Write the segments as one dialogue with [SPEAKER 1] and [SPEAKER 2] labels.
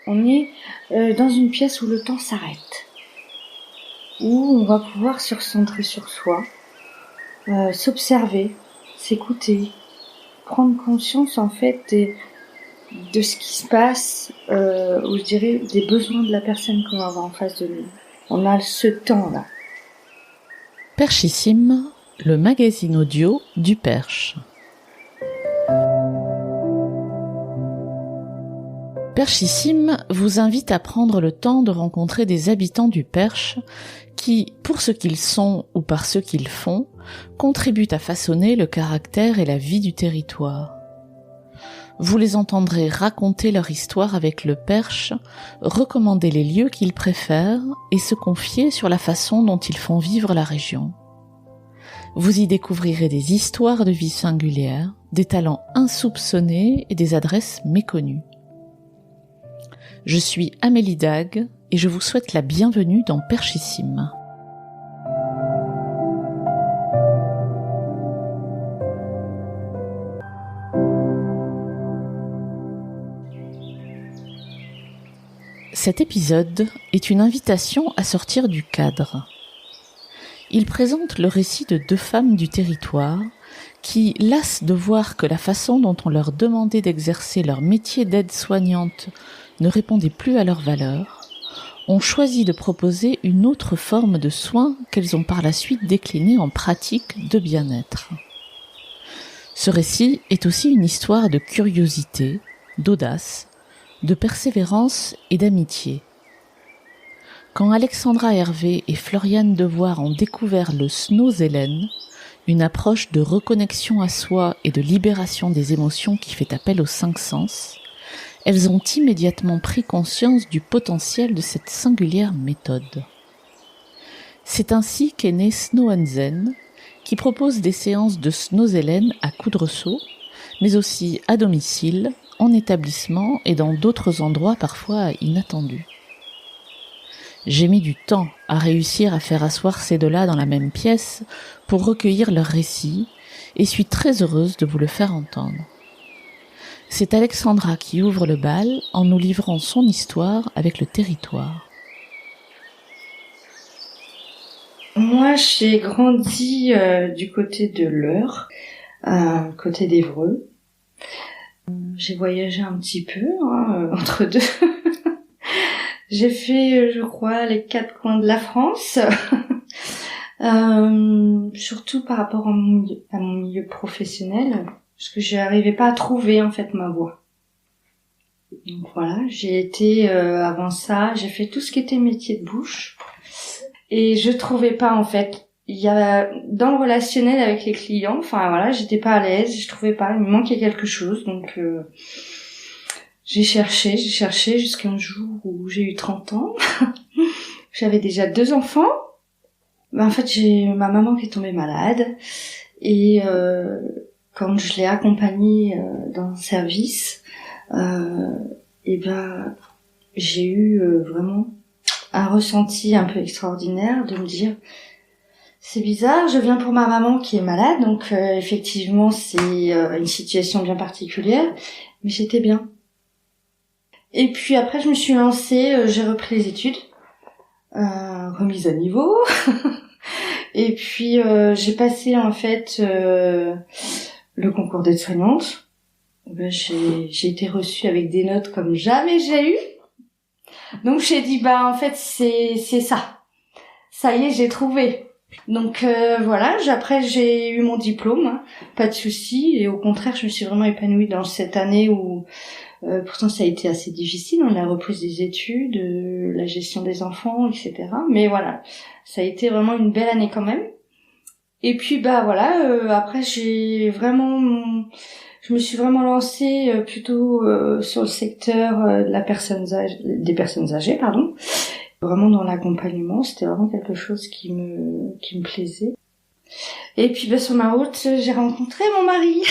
[SPEAKER 1] On est dans une pièce où le temps s'arrête, où on va pouvoir se recentrer sur soi, s'observer, s'écouter, prendre conscience en fait de ce qui se passe, ou je dirais des besoins de la personne qu'on va avoir en face de nous. On a ce temps-là.
[SPEAKER 2] Perchissime, le magazine audio du Perche. Perchissime vous invite à prendre le temps de rencontrer des habitants du Perche qui, pour ce qu'ils sont ou par ce qu'ils font, contribuent à façonner le caractère et la vie du territoire. Vous les entendrez raconter leur histoire avec le Perche, recommander les lieux qu'ils préfèrent et se confier sur la façon dont ils font vivre la région. Vous y découvrirez des histoires de vie singulières, des talents insoupçonnés et des adresses méconnues. Je suis Amélie Dague et je vous souhaite la bienvenue dans Perchissime. Cet épisode est une invitation à sortir du cadre. Il présente le récit de deux femmes du territoire qui, lasses de voir que la façon dont on leur demandait d'exercer leur métier d'aide-soignante ne répondait plus à leurs valeurs, ont choisi de proposer une autre forme de soins qu'elles ont par la suite déclinée en pratique de bien-être. Ce récit est aussi une histoire de curiosité, d'audace, de persévérance et d'amitié. Quand Alexandra Hervé et Floriane Devoir ont découvert le Snow-Zélène, une approche de reconnexion à soi et de libération des émotions qui fait appel aux cinq sens, elles ont immédiatement pris conscience du potentiel de cette singulière méthode. C'est ainsi qu'est né Snow & Zen, qui propose des séances de Snow-Zélène à Coudreceau, mais aussi à domicile, en établissement et dans d'autres endroits parfois inattendus. J'ai mis du temps à réussir à faire asseoir ces deux-là dans la même pièce pour recueillir leurs récits et suis très heureuse de vous le faire entendre. C'est Alexandra qui ouvre le bal en nous livrant son histoire avec le territoire.
[SPEAKER 1] Moi, j'ai grandi du côté de l'Eure, côté d'Évreux. J'ai voyagé un petit peu entre deux. J'ai fait, je crois, les 4 coins de la France, surtout par rapport à mon milieu professionnel, parce que je n'arrivais pas à trouver en fait ma voie. Donc voilà, j'ai été avant ça, j'ai fait tout ce qui était métier de bouche, et je trouvais pas en fait. Il y a dans le relationnel avec les clients, enfin voilà, j'étais pas à l'aise, je trouvais pas, il me manquait quelque chose, donc j'ai cherché jusqu'à un jour où j'ai eu 30 ans. J'avais déjà 2 enfants. En fait, j'ai ma maman qui est tombée malade et quand je l'ai accompagnée dans un service, j'ai eu vraiment un ressenti un peu extraordinaire de me dire c'est bizarre, je viens pour ma maman qui est malade, donc effectivement c'est une situation bien particulière, mais j'étais bien. Et puis après je me suis lancée, j'ai repris les études, remise à niveau, et puis j'ai passé en fait le concours d'aide-soignante. J'ai été reçue avec des notes comme jamais j'ai eu. Donc j'ai dit en fait c'est ça y est, j'ai trouvé. Donc voilà, après j'ai eu mon diplôme, pas de souci, et au contraire je me suis vraiment épanouie dans cette année où pourtant ça a été assez difficile, la reprise des études, la gestion des enfants, etc. Mais voilà, ça a été vraiment une belle année quand même. Et puis après je me suis vraiment lancée plutôt sur le secteur des personnes âgées, vraiment dans l'accompagnement, c'était vraiment quelque chose qui me plaisait. Et puis sur ma route, j'ai rencontré mon mari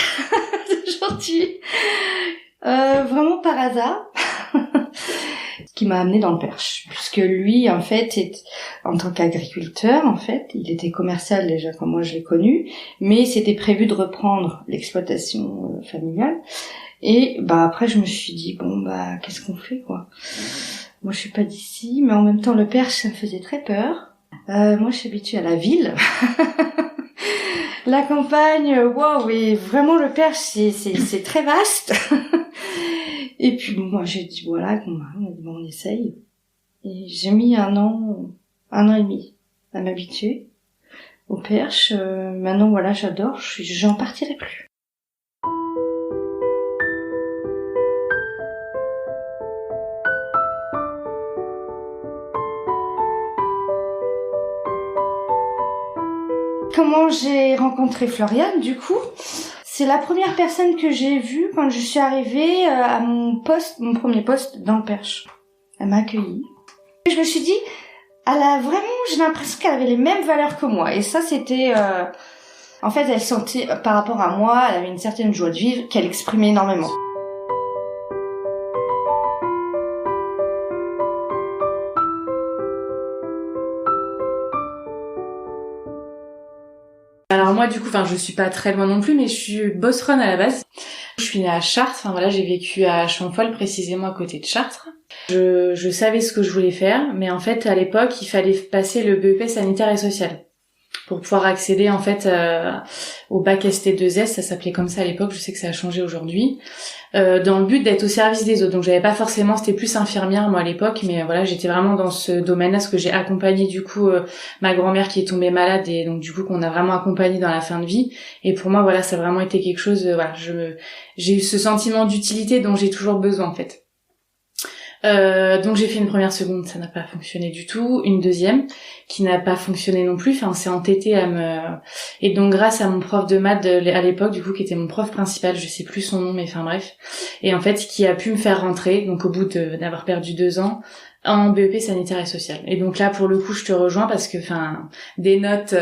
[SPEAKER 1] aujourd'hui, vraiment par hasard, qui m'a amenée dans le Perche, puisque lui en fait en tant qu'agriculteur en fait, il était commercial déjà comme moi je l'ai connu, mais c'était prévu de reprendre l'exploitation familiale. Et après je me suis dit bon qu'est-ce qu'on fait quoi. Moi je suis pas d'ici, mais en même temps le Perche ça me faisait très peur. Moi je suis habituée à la ville. La campagne, waouh, et vraiment le Perche c'est très vaste. Et puis moi j'ai dit voilà, on essaye. Et j'ai mis un an et demi à m'habituer au Perche. Maintenant voilà, j'adore, j'en partirai plus. Comment j'ai rencontré Floriane, du coup, c'est la première personne que j'ai vue quand je suis arrivée à mon premier poste dans le Perche. Elle m'a accueillie. Je me suis dit, j'ai l'impression qu'elle avait les mêmes valeurs que moi. Et ça, c'était, en fait, elle sentait, par rapport à moi, elle avait une certaine joie de vivre qu'elle exprimait énormément.
[SPEAKER 3] Alors moi du coup, je suis pas très loin non plus, mais je suis bosseronne à la base. Je suis née à Chartres, j'ai vécu à Champhol, précisément à côté de Chartres. Je savais ce que je voulais faire, mais en fait à l'époque il fallait passer le BEP sanitaire et social pour pouvoir accéder en fait au bac ST2S, ça s'appelait comme ça à l'époque, je sais que ça a changé aujourd'hui, dans le but d'être au service des autres. Donc j'avais pas forcément, c'était plus infirmière moi à l'époque, mais voilà, j'étais vraiment dans ce domaine-là, parce que j'ai accompagné du coup ma grand-mère qui est tombée malade, et donc du coup qu'on a vraiment accompagné dans la fin de vie. Et pour moi voilà, ça a vraiment été quelque chose, j'ai eu ce sentiment d'utilité dont j'ai toujours besoin en fait. Donc j'ai fait une première seconde, ça n'a pas fonctionné du tout, une deuxième qui n'a pas fonctionné non plus, on s'est entêté et donc grâce à mon prof de maths à l'époque du coup qui était mon prof principal, je sais plus son nom mais bref, et en fait qui a pu me faire rentrer, donc au bout d'avoir perdu 2 ans en BEP sanitaire et social. Et donc là pour le coup je te rejoins parce que des notes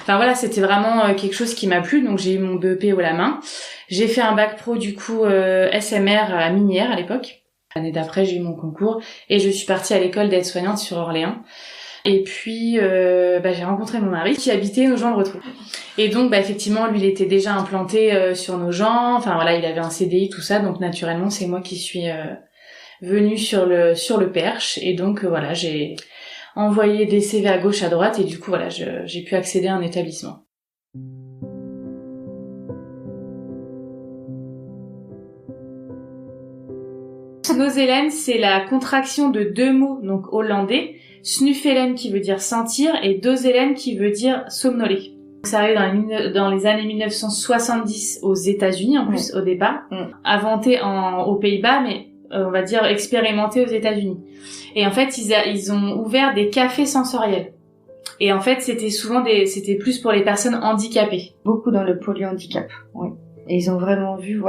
[SPEAKER 3] voilà, c'était vraiment quelque chose qui m'a plu, donc j'ai eu mon BEP haut la main. J'ai fait un bac pro du coup SMR à Minière à l'époque. L'année d'après, j'ai eu mon concours et je suis partie à l'école d'aide-soignante sur Orléans. Et puis, j'ai rencontré mon mari qui habitait Nogent-le-Rotrou. Et donc, effectivement, lui, il était déjà implanté sur Nogent. Il avait un CDI, tout ça. Donc, naturellement, c'est moi qui suis venue sur le Perche. Et donc, j'ai envoyé des CV à gauche, à droite. Et du coup, j'ai pu accéder à un établissement. Snozelen, c'est la contraction de 2 mots, donc hollandais. Snuffelen qui veut dire sentir et dozelen qui veut dire somnoler. Ça arrive dans les années 1970 aux États-Unis en plus au départ, inventé aux Pays-Bas, mais on va dire expérimenté aux États-Unis. Et en fait, ils ont ouvert des cafés sensoriels. Et en fait, c'était plus pour les personnes handicapées.
[SPEAKER 1] Beaucoup dans le polyhandicap, oui. Et ils ont vraiment vu,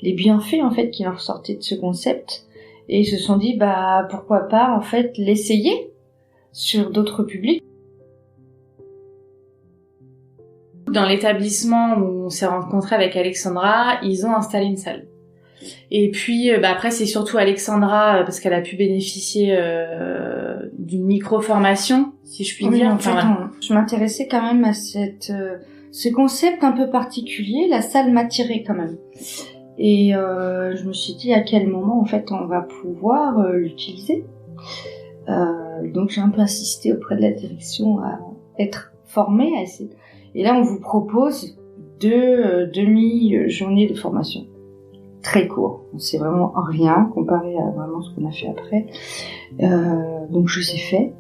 [SPEAKER 1] les bienfaits, en fait, qui leur sortaient de ce concept. Et ils se sont dit, pourquoi pas, en fait, l'essayer sur d'autres publics.
[SPEAKER 3] Dans l'établissement où on s'est rencontré avec Alexandra, ils ont installé une salle. Et puis, après, c'est surtout Alexandra, parce qu'elle a pu bénéficier d'une micro-formation, si je puis dire.
[SPEAKER 1] Je m'intéressais quand même à ce concept un peu particulier. La salle m'attirait quand même. Et je me suis dit à quel moment, en fait, on va pouvoir l'utiliser. Donc, j'ai un peu insisté auprès de la direction à être formée à essayer. Et là, on vous propose 2 demi-journées de formation. Très court. C'est vraiment rien comparé à vraiment ce qu'on a fait après. Donc, je les ai fait.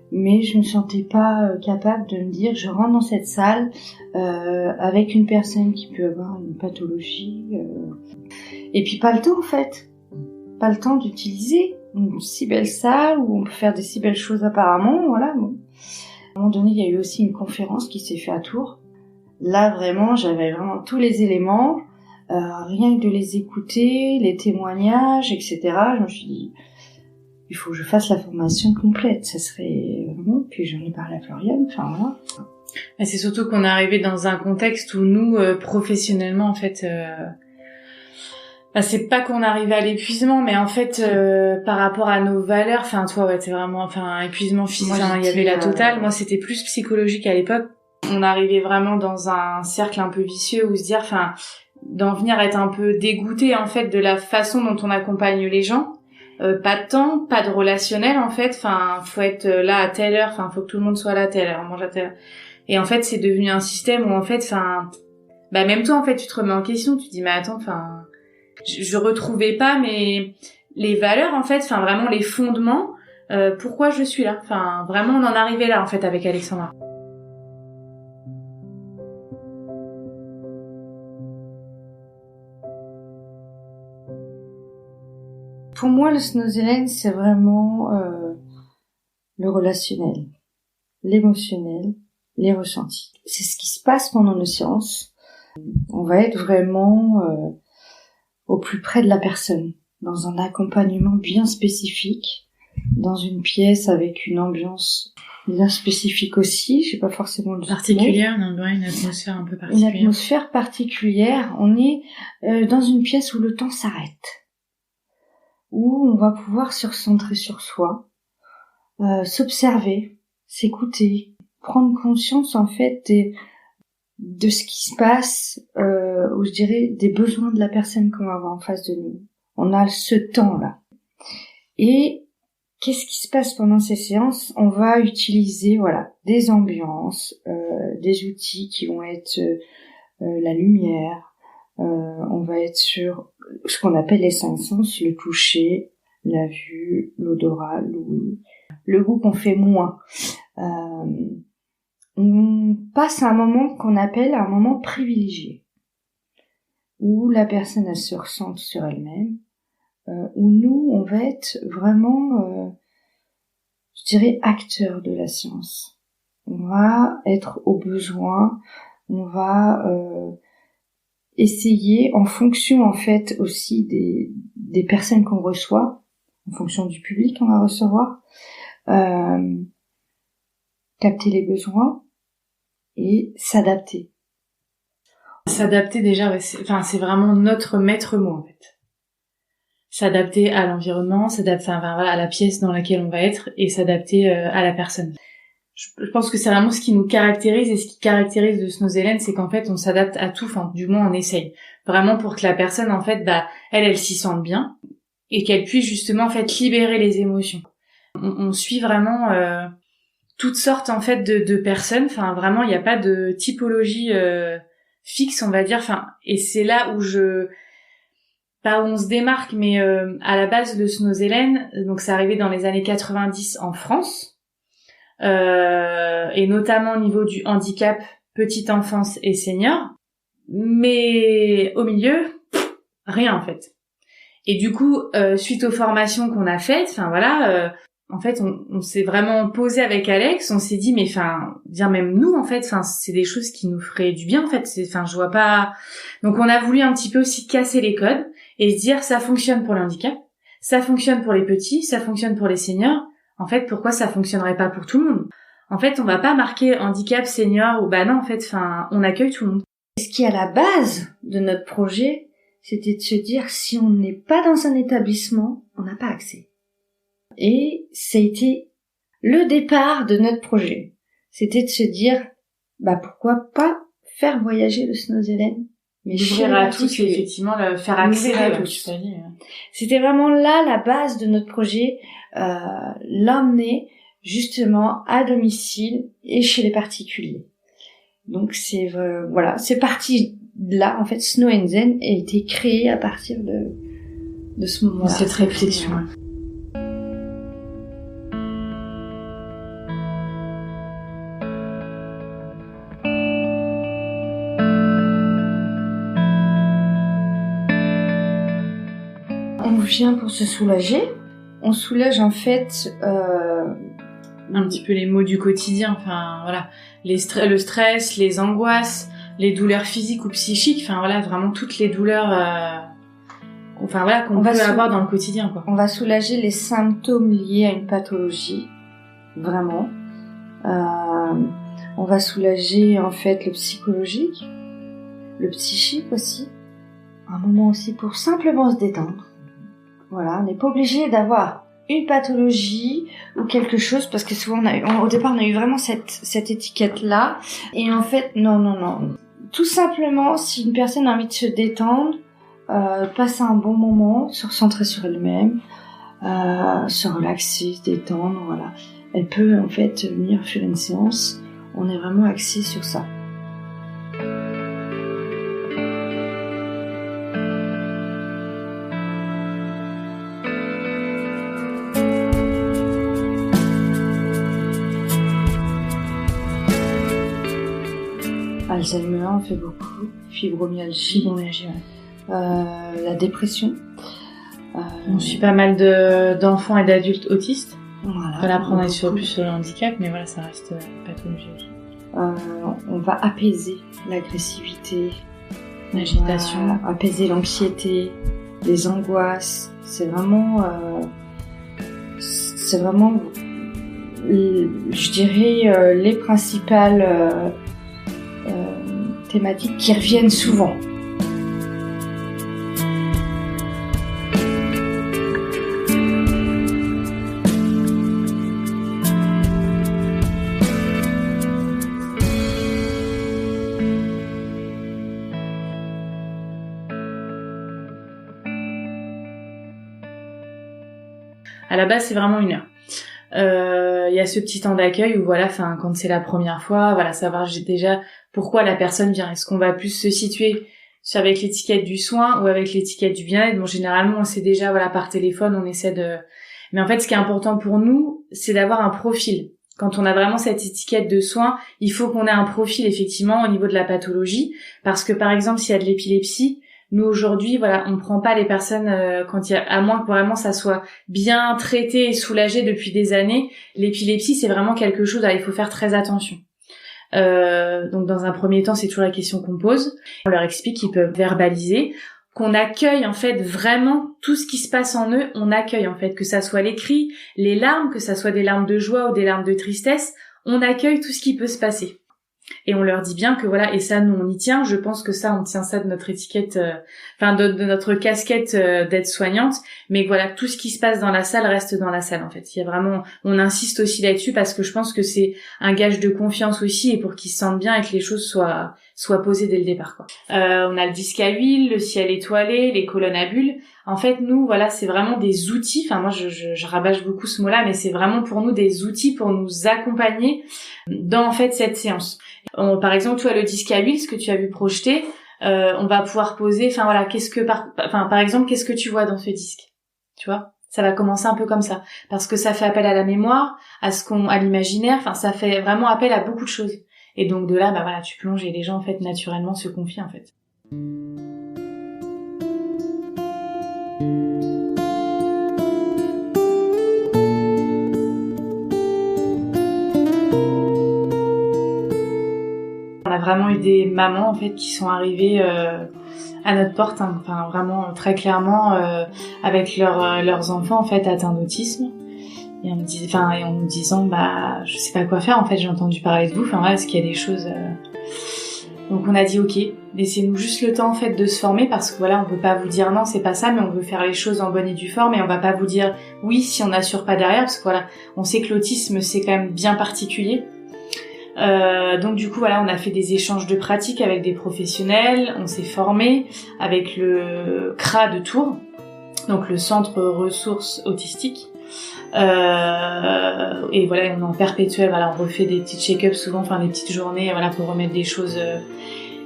[SPEAKER 1] Mais je me sentais pas capable de me dire je rentre dans cette salle avec une personne qui peut avoir une pathologie et puis pas le temps en fait, pas le temps d'utiliser une si belle salle où on peut faire des si belles choses apparemment, voilà. Bon. À un moment donné, il y a eu aussi une conférence qui s'est faite à Tours. Là vraiment, j'avais vraiment tous les éléments, rien que de les écouter, les témoignages, etc. Je me suis dit il faut que je fasse la formation complète, ça serait vraiment, puis j'en ai parlé à Floriane, voilà.
[SPEAKER 3] C'est surtout qu'on est arrivé dans un contexte où nous, professionnellement, en fait, c'est pas qu'on arrivait à l'épuisement, mais en fait, par rapport à nos valeurs, c'est vraiment, épuisement physique, il y avait la totale. Moi, c'était plus psychologique à l'époque. On arrivait vraiment dans un cercle un peu vicieux où se dire, d'en venir à être un peu dégoûtée en fait de la façon dont on accompagne les gens. Pas de temps, pas de relationnel en fait. Enfin, faut être là à telle heure. Enfin, faut que tout le monde soit là à telle heure, on mange à telle heure. Et en fait, c'est devenu un système où en fait, enfin, même toi en fait, tu te remets en question. Tu te dis mais attends, enfin, je retrouvais pas les valeurs en fait. Enfin, vraiment les fondements. Pourquoi je suis là. Enfin, vraiment, on en arrivait là en fait avec Alexandra.
[SPEAKER 1] Pour moi, le Snoezelen, c'est vraiment le relationnel, l'émotionnel, les ressentis. C'est ce qui se passe pendant nos séances. On va être vraiment au plus près de la personne, dans un accompagnement bien spécifique, dans une pièce avec une ambiance bien spécifique aussi. Je sais pas forcément le
[SPEAKER 3] particulière, non, une atmosphère un peu particulière.
[SPEAKER 1] Une atmosphère particulière. On est dans une pièce où le temps s'arrête, où on va pouvoir se recentrer sur soi, s'observer, s'écouter, prendre conscience en fait de ce qui se passe, ou je dirais des besoins de la personne qu'on va avoir en face de nous. On a ce temps-là. Et qu'est-ce qui se passe pendant ces séances? On va utiliser des ambiances, des outils qui vont être la lumière, on va être sur ce qu'on appelle les 5 sens, le toucher, la vue, l'odorat, l'ouïe, le goût qu'on fait moins. On passe à un moment qu'on appelle un moment privilégié, où la personne elle se ressente sur elle-même, où nous on va être vraiment, je dirais, acteurs de la séance. On va être au besoin, on va essayer, en fonction en fait aussi des personnes qu'on reçoit, en fonction du public qu'on va recevoir, capter les besoins et s'adapter.
[SPEAKER 3] S'adapter déjà, c'est vraiment notre maître mot en fait. S'adapter à l'environnement, s'adapter à la pièce dans laquelle on va être et s'adapter à la personne. Je pense que c'est vraiment ce qui nous caractérise et ce qui caractérise de Snoezelen, c'est qu'en fait on s'adapte à tout, enfin du moins on essaye. Vraiment pour que la personne en fait, elle s'y sente bien et qu'elle puisse justement en fait libérer les émotions. On suit vraiment toutes sortes en fait de personnes, enfin vraiment il n'y a pas de typologie fixe on va dire, enfin et c'est là où pas où on se démarque mais à la base le Snoezelen, donc c'est arrivé dans les années 90 en France. Et notamment au niveau du handicap, petite enfance et senior, mais au milieu, rien en fait. Et du coup, suite aux formations qu'on a faites, en fait, on s'est vraiment posé avec Alex, on s'est dit, mais bien même nous en fait, c'est des choses qui nous feraient du bien en fait. Je vois pas. Donc on a voulu un petit peu aussi casser les codes et se dire, ça fonctionne pour le handicap, ça fonctionne pour les petits, ça fonctionne pour les seniors. En fait, pourquoi ça fonctionnerait pas pour tout le monde? En fait, on va pas marquer handicap, senior ou non, en fait, on accueille tout le monde.
[SPEAKER 1] Ce qui est à la base de notre projet, c'était de se dire, si on n'est pas dans un établissement, on n'a pas accès. Et ça a été le départ de notre projet. C'était de se dire, pourquoi pas faire voyager le Snoezelen,
[SPEAKER 3] mais ouvrir à tous, effectivement, faire accès à tous.
[SPEAKER 1] C'était vraiment là la base de notre projet, l'emmener justement à domicile et chez les particuliers. Donc c'est parti de là. En fait, Snoezelen a été créé à partir de ce moment-là.
[SPEAKER 3] Cette réflexion.
[SPEAKER 1] On vient pour se soulager. On soulage en fait
[SPEAKER 3] un petit peu les maux du quotidien. Le stress, les angoisses, les douleurs physiques ou psychiques. Vraiment toutes les douleurs qu'on peut avoir dans le quotidien, quoi.
[SPEAKER 1] On va soulager les symptômes liés à une pathologie, vraiment. On va soulager en fait le psychologique, le psychique aussi. Un moment aussi pour simplement se détendre. Voilà, on n'est pas obligé d'avoir une pathologie ou quelque chose, parce que souvent au départ on a eu vraiment cette étiquette là, et en fait non, tout simplement, si une personne a envie de se détendre, passer un bon moment, se recentrer sur elle-même, se relaxer, se détendre, voilà. Elle peut en fait venir faire une séance. On est vraiment axé sur ça. Alzheimer, on fait beaucoup. Fibromyalgie, ouais. La dépression.
[SPEAKER 3] On suit pas mal d'enfants et d'adultes autistes.
[SPEAKER 1] Voilà.
[SPEAKER 3] Voilà, après on est plus sur le handicap, mais voilà, ça reste pathologie aussi.
[SPEAKER 1] On va apaiser l'agressivité,
[SPEAKER 3] L'agitation.
[SPEAKER 1] Apaiser l'anxiété, les angoisses. C'est vraiment, je dirais, les principales thématiques qui reviennent souvent.
[SPEAKER 3] À la base, c'est vraiment 1 heure. Il y a ce petit temps d'accueil où voilà, quand c'est la première fois, voilà, savoir déjà pourquoi la personne vient. Est-ce qu'on va plus se situer avec l'étiquette du soin ou avec l'étiquette du bien-être? Bon, généralement, on sait déjà, voilà, par téléphone, on essaie de... Mais en fait, ce qui est important pour nous, c'est d'avoir un profil. Quand on a vraiment cette étiquette de soin, il faut qu'on ait un profil, effectivement, au niveau de la pathologie. Parce que, par exemple, s'il y a de l'épilepsie, nous, aujourd'hui, voilà, on prend pas les personnes à moins que vraiment ça soit bien traité et soulagé depuis des années. L'épilepsie, c'est vraiment quelque chose, il faut faire très attention. Donc, dans un premier temps, c'est toujours la question qu'on pose. On leur explique qu'ils peuvent verbaliser, qu'on accueille, en fait, vraiment tout ce qui se passe en eux. On accueille, en fait, que ça soit les cris, les larmes, que ça soit des larmes de joie ou des larmes de tristesse. On accueille tout ce qui peut se passer. Et on leur dit bien que voilà, et ça, nous, on y tient. Je pense que ça, on tient ça de notre étiquette, de notre casquette d'aide-soignante. Mais voilà, tout ce qui se passe dans la salle reste dans la salle, en fait. Il y a vraiment, on insiste aussi là-dessus parce que je pense que c'est un gage de confiance aussi et pour qu'ils se sentent bien et que les choses soient posées dès le départ, quoi. On a le disque à huile, le ciel étoilé, les colonnes à bulles. En fait, nous, voilà, c'est vraiment des outils. Enfin, moi, je rabâche beaucoup ce mot-là, mais c'est vraiment pour nous des outils pour nous accompagner dans, en fait, cette séance. Par exemple, toi, le disque à huile, ce que tu as vu projeter, on va pouvoir poser, par exemple, qu'est-ce que tu vois dans ce disque? Tu vois? Ça va commencer un peu comme ça. Parce que ça fait appel à la mémoire, à l'imaginaire, ça fait vraiment appel à beaucoup de choses. Et donc, de là, voilà, tu plonges et les gens, en fait, naturellement se confient, en fait. On a vraiment eu des mamans en fait qui sont arrivées à notre porte, vraiment très clairement avec leurs enfants en fait atteints d'autisme et en nous disant je sais pas quoi faire en fait, j'ai entendu parler de vous, est-ce qu'il y a des choses Donc on a dit ok, laissez-nous juste le temps en fait de se former parce que voilà, on veut pas vous dire non, c'est pas ça, mais on veut faire les choses en bonne et due forme et on va pas vous dire oui si on n'assure pas derrière parce que voilà, on sait que l'autisme c'est quand même bien particulier. Donc du coup voilà, on a fait des échanges de pratiques avec des professionnels, on s'est formé avec le CRA de Tours, donc le Centre Ressources Autistiques. Et voilà, on est en perpétuel, voilà, on refait des petits check-ups souvent, des petites journées, voilà, pour remettre des choses.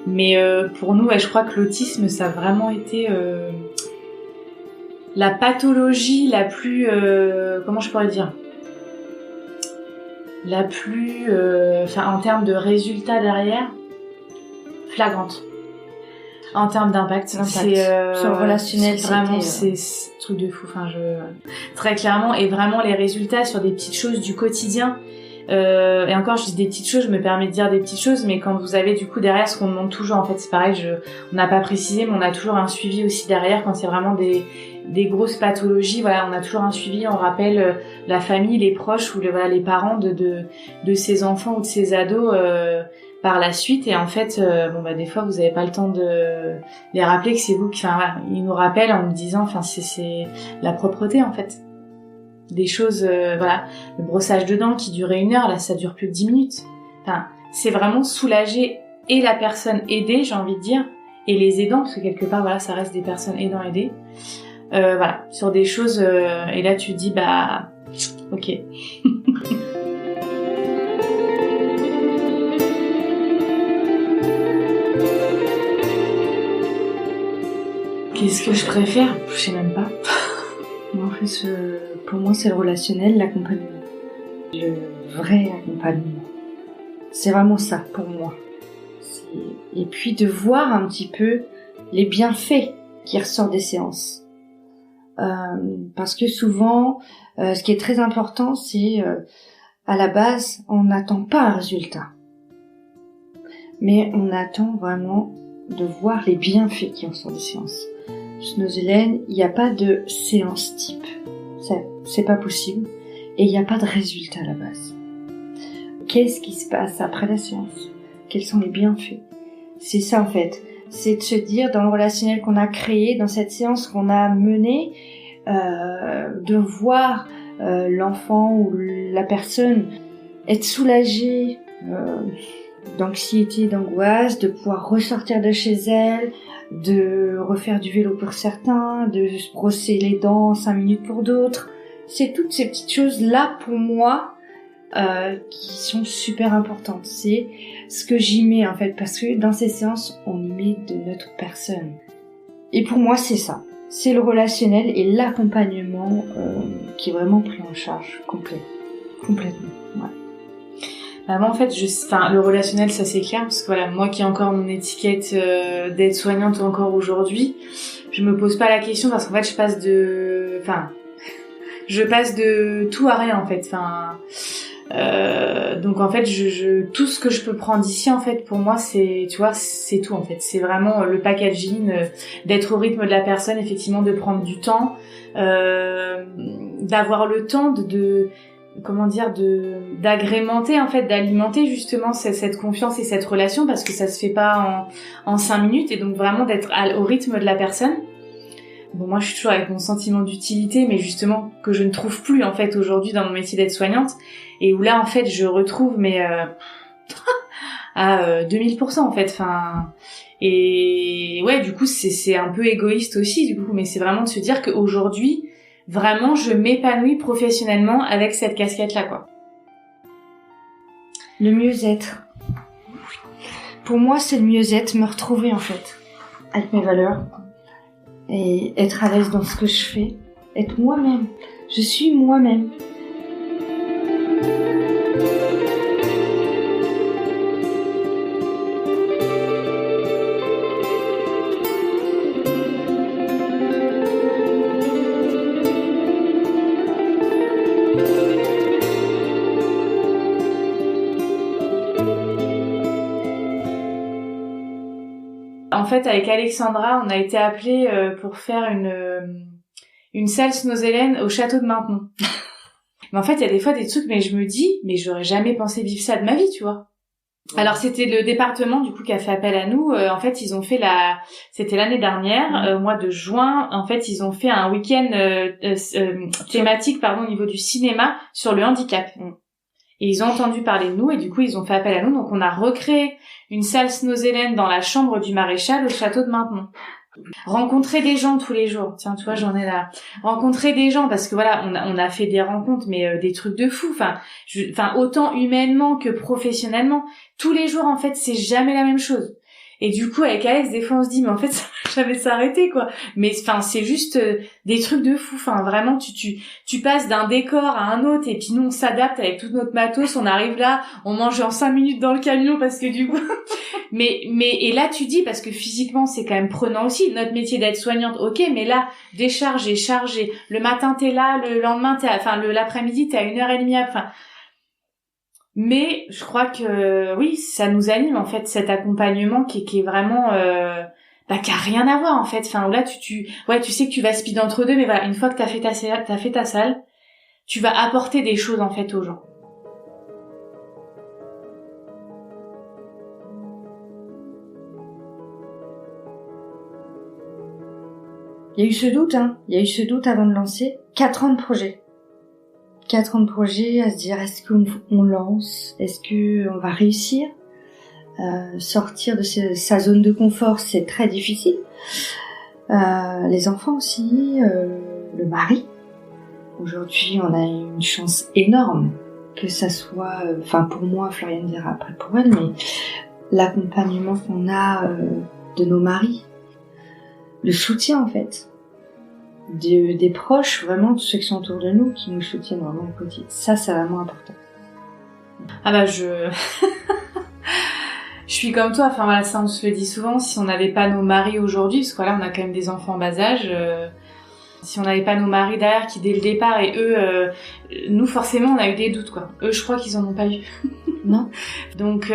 [SPEAKER 3] Mais pour nous, je crois que l'autisme, ça a vraiment été la pathologie la plus, comment je pourrais dire, la plus, en termes de résultats derrière, flagrante. En termes d'impact, c'est
[SPEAKER 1] relationnel,
[SPEAKER 3] vraiment c'est truc de fou. Très clairement, et vraiment les résultats sur des petites choses du quotidien. Et encore, je dis des petites choses, je me permets de dire des petites choses, mais quand vous avez du coup derrière ce qu'on demande toujours, en fait, c'est pareil. On n'a pas précisé, mais on a toujours un suivi aussi derrière quand c'est vraiment des grosses pathologies. Voilà, on a toujours un suivi. On rappelle la famille, les proches ou les parents de ces enfants ou de ces ados. Par la suite, et en fait, des fois, vous avez pas le temps de les rappeler que c'est vous qui, ils nous rappellent en nous disant, c'est la propreté, en fait. Des choses, le brossage de dents qui durait 1 heure, là, ça dure plus que 10 minutes. C'est vraiment soulager et la personne aidée, j'ai envie de dire, et les aidants, parce que quelque part, voilà, ça reste des personnes aidants aidées. Voilà, sur des choses, et là tu te dis, bah, ok. Qu'est-ce que je préfère? Je sais même pas.
[SPEAKER 1] En fait, pour moi, c'est le relationnel, l'accompagnement. Le vrai accompagnement. C'est vraiment ça pour moi. Et puis de voir un petit peu les bienfaits qui ressortent des séances. Parce que souvent, ce qui est très important, c'est à la base, on n'attend pas un résultat. Mais on attend vraiment de voir les bienfaits qui en sortent des séances. Chez nos Hélène, il n'y a pas de séance type. C'est pas possible. Et il n'y a pas de résultat à la base. Qu'est-ce qui se passe après la séance? Quels sont les bienfaits? C'est ça en fait. C'est de se dire dans le relationnel qu'on a créé, dans cette séance qu'on a menée, de voir l'enfant ou la personne être soulagée d'anxiété, d'angoisse, de pouvoir ressortir de chez elle, de refaire du vélo pour certains, de se brosser les dents 5 minutes pour d'autres. C'est toutes ces petites choses-là pour moi qui sont super importantes. C'est ce que j'y mets en fait, parce que dans ces séances, on y met de notre personne. Et pour moi, c'est ça. C'est le relationnel et l'accompagnement qui est vraiment pris en charge complètement. Ouais.
[SPEAKER 3] Bah moi en fait, le relationnel ça c'est clair parce que voilà, moi qui ai encore mon étiquette d'aide-soignante encore aujourd'hui, je me pose pas la question parce qu'en fait je passe de tout à rien en fait. Donc en fait tout ce que je peux prendre d'ici en fait pour moi c'est tout en fait. C'est vraiment le packaging, d'être au rythme de la personne, effectivement de prendre du temps, d'avoir le temps d'agrémenter en fait, d'alimenter justement cette confiance et cette relation parce que ça se fait pas en 5 minutes et donc vraiment d'être au rythme de la personne. Bon, moi je suis toujours avec mon sentiment d'utilité mais justement que je ne trouve plus en fait aujourd'hui dans mon métier d'aide-soignante et où là en fait je retrouve à 2000% en fait, et ouais du coup c'est un peu égoïste aussi du coup, mais c'est vraiment de se dire qu'aujourd'hui vraiment, je m'épanouis professionnellement avec cette casquette-là, quoi.
[SPEAKER 1] Le mieux-être. Pour moi, c'est le mieux-être, me retrouver, en fait, avec mes valeurs. Et être à l'aise dans ce que je fais. Être moi-même. Je suis moi-même.
[SPEAKER 3] En fait, avec Alexandra, on a été appelés pour faire une salle Snozelen au château de Maintenon. Mais en fait, il y a des fois des trucs, mais je me dis, mais j'aurais jamais pensé vivre ça de ma vie, tu vois. Ouais. Alors c'était le département du coup qui a fait appel à nous. En fait, ils ont fait c'était l'année dernière, au mois de juin. En fait, ils ont fait un week-end thématique, au niveau du cinéma sur le handicap. Et ils ont entendu parler de nous et du coup ils ont fait appel à nous. Donc on a recréé une salle Snozelen dans la chambre du maréchal au château de Maintenon. Rencontrer des gens tous les jours. Tiens, tu vois, j'en ai là. Rencontrer des gens parce que voilà, on a fait des rencontres, mais des trucs de fou. Autant humainement que professionnellement. Tous les jours, en fait, c'est jamais la même chose. Et du coup, avec Alex, des fois, on se dit, mais en fait, ça va jamais s'arrêter, quoi. Mais, c'est juste des trucs de fou. Vraiment, tu passes d'un décor à un autre, et puis nous, on s'adapte avec toute notre matos, on arrive là, on mange en 5 minutes dans le camion, parce que du coup... et là, tu dis, parce que physiquement, c'est quand même prenant aussi. Notre métier d'aide-soignante, ok, mais là, décharger, charger. Le matin, t'es là, le lendemain, l'après-midi, t'es à 1h30, Mais je crois que oui, ça nous anime en fait cet accompagnement qui est vraiment qui a rien à voir en fait. Là tu sais que tu vas speed entre deux, mais voilà, une fois que t'as fait ta salle, tu vas apporter des choses en fait aux gens.
[SPEAKER 1] Il y a eu ce doute avant de lancer 4 ans de projet. 4 ans de projet à se dire est-ce qu'on lance, est-ce qu'on va réussir, Sortir de sa zone de confort, c'est très difficile. Les enfants aussi, le mari. Aujourd'hui, on a une chance énorme que ça soit, pour moi, Floriane dira après pour elle, mais l'accompagnement qu'on a de nos maris, le soutien en fait, des proches, vraiment tous ceux qui sont autour de nous, qui nous soutiennent vraiment au quotidien. Ça, c'est vraiment important.
[SPEAKER 3] Ah bah je suis comme toi, ça on se le dit souvent, si on n'avait pas nos maris aujourd'hui, parce que voilà, on a quand même des enfants en bas âge, si on n'avait pas nos maris derrière qui dès le départ, et eux, nous forcément on a eu des doutes quoi. Eux je crois qu'ils en ont pas eu.
[SPEAKER 1] Non.
[SPEAKER 3] Donc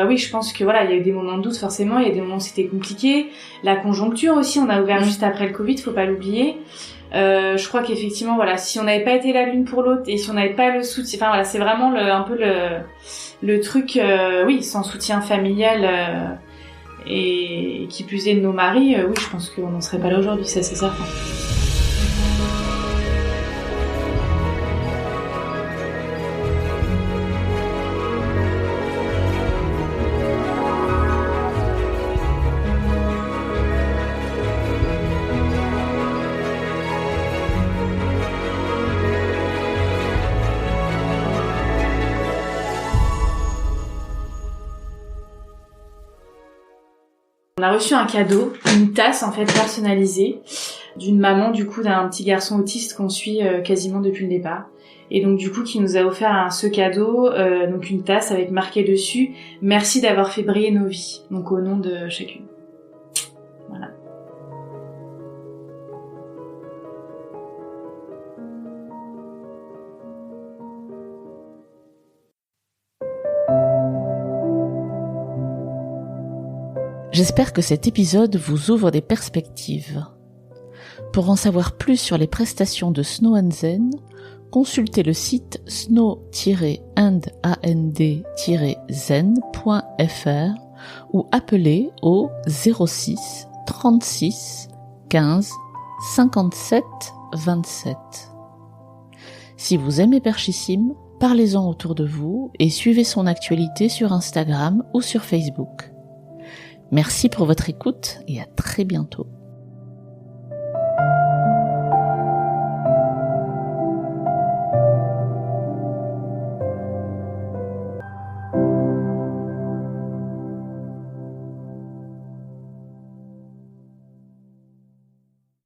[SPEAKER 3] oui, je pense que voilà, il y a eu des moments de doute forcément, il y a des moments où c'était compliqué. La conjoncture aussi, on a ouvert juste après le Covid, faut pas l'oublier. Je crois qu'effectivement voilà, si on n'avait pas été là l'une pour l'autre et si on n'avait pas le soutien, c'est vraiment un peu le truc, sans soutien familial et qui plus est de nos maris, oui, je pense qu'on n'en serait pas là aujourd'hui, ça c'est certain. On a reçu un cadeau, une tasse en fait personnalisée d'une maman du coup d'un petit garçon autiste qu'on suit quasiment depuis le départ. Et donc du coup qui nous a offert ce cadeau, donc une tasse avec marqué dessus « Merci d'avoir fait briller nos vies », donc au nom de chacune. Voilà.
[SPEAKER 2] J'espère que cet épisode vous ouvre des perspectives. Pour en savoir plus sur les prestations de Snow & Zen, consultez le site snow-and-zen.fr ou appelez au 06 36 15 57 27. Si vous aimez Perchissime, parlez-en autour de vous et suivez son actualité sur Instagram ou sur Facebook. Merci pour votre écoute et à très bientôt.